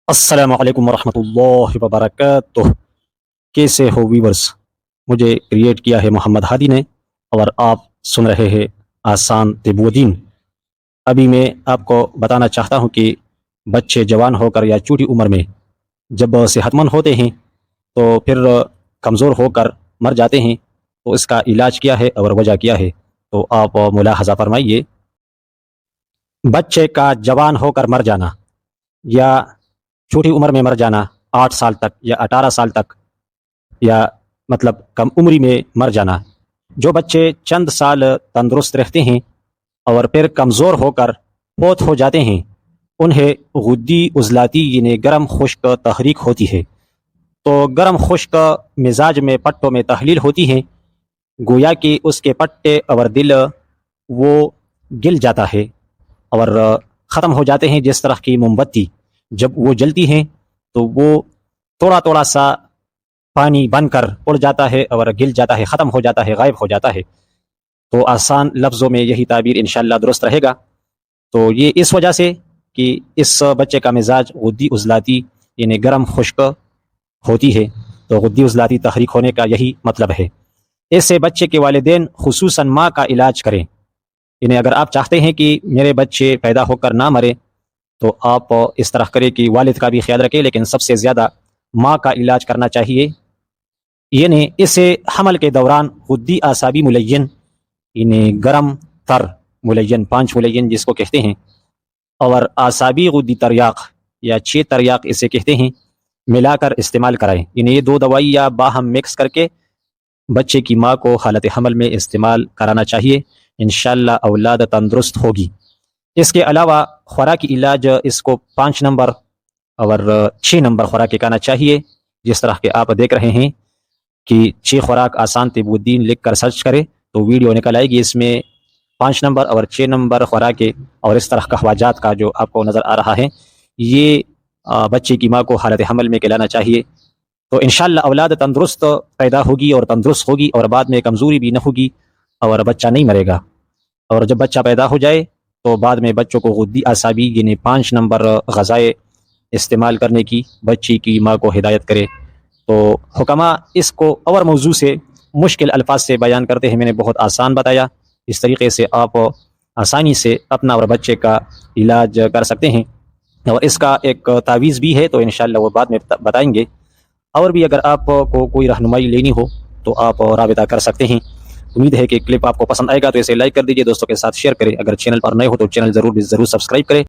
السلام علیکم ورحمۃ اللہ وبرکاتہ۔ کیسے ہو ویورز؟ مجھے کریٹ کیا ہے محمد ہادی نے، اور آپ سن رہے ہیں آسان طب و دین۔ ابھی میں آپ کو بتانا چاہتا ہوں کہ بچے جوان ہو کر یا چھوٹی عمر میں جب صحت مند ہوتے ہیں تو پھر کمزور ہو کر مر جاتے ہیں، تو اس کا علاج کیا ہے اور وجہ کیا ہے، تو آپ ملاحظہ فرمائیے۔ بچے کا جوان ہو کر مر جانا یا چھوٹی عمر میں مر جانا، 8 سال تک یا 18 سال تک، یا مطلب کم عمری میں مر جانا، جو بچے چند سال تندرست رہتے ہیں اور پھر کمزور ہو کر فوت ہو جاتے ہیں، انہیں غدی عضلاتی یعنی گرم خشک تحریک ہوتی ہے۔ تو گرم خشک مزاج میں پٹوں میں تحلیل ہوتی ہے، گویا کہ اس کے پٹے اور دل وہ گل جاتا ہے اور ختم ہو جاتے ہیں، جس طرح کی موم بتی جب وہ جلتی ہیں تو وہ تھوڑا تھوڑا سا پانی بن کر اڑ جاتا ہے اور گل جاتا ہے، ختم ہو جاتا ہے، غائب ہو جاتا ہے۔ تو آسان لفظوں میں یہی تعبیر انشاءاللہ درست رہے گا۔ تو یہ اس وجہ سے کہ اس بچے کا مزاج غدی عضلاتی یعنی گرم خشک ہوتی ہے، تو غدی عضلاتی تحریک ہونے کا یہی مطلب ہے۔ ایسے بچے کے والدین خصوصاً ماں کا علاج کریں، یعنی اگر آپ چاہتے ہیں کہ میرے بچے پیدا ہو کر نہ مرے تو آپ اس طرح کریں کہ والد کا بھی خیال رکھیں، لیکن سب سے زیادہ ماں کا علاج کرنا چاہیے۔ یعنی اسے حمل کے دوران غدی اعصابی ملین یعنی گرم تر ملین، 5 ملین جس کو کہتے ہیں، اور اعصابی غدی تریاق یا 6 تریاق اسے کہتے ہیں، ملا کر استعمال کرائیں۔ یعنی یہ 2 دوائیاں باہم مکس کر کے بچے کی ماں کو حالت حمل میں استعمال کرانا چاہیے، انشاءاللہ اولاد تندرست ہوگی۔ اس کے علاوہ خوراکی علاج اس کو 5 نمبر اور 6 نمبر خوراک کھانا چاہیے، جس طرح کہ آپ دیکھ رہے ہیں کہ 6 خوراک آسان طب و دین لکھ کر سرچ کرے تو ویڈیو نکل آئے گی، اس میں 5 نمبر اور 6 نمبر خوراک اور اس طرح کا خواجات کا جو آپ کو نظر آ رہا ہے، یہ بچے کی ماں کو حالت حمل میں کھلانا چاہیے۔ تو انشاءاللہ اولاد تندرست پیدا ہوگی اور تندرست ہوگی، اور بعد میں کمزوری بھی نہ ہوگی اور بچہ نہیں مرے گا۔ اور جب بچہ پیدا ہو جائے تو بعد میں بچوں کو غدی اعصابی یعنی 5 نمبر غذائیں استعمال کرنے کی بچی کی ماں کو ہدایت کرے۔ تو حکماء اس کو اور موضوع سے مشکل الفاظ سے بیان کرتے ہیں، میں نے بہت آسان بتایا، اس طریقے سے آپ آسانی سے اپنا اور بچے کا علاج کر سکتے ہیں۔ اور اس کا ایک تعویذ بھی ہے، تو انشاءاللہ وہ بعد میں بتائیں گے۔ اور بھی اگر آپ کو کوئی رہنمائی لینی ہو تو آپ رابطہ کر سکتے ہیں۔ امید ہے کہ کلپ آپ کو پسند آئے گا، تو اسے لائک کر دیجئے، دوستوں کے ساتھ شیئر کریں، اگر چینل پر نئے ہو تو چینل ضرور سبسکرائب کریں۔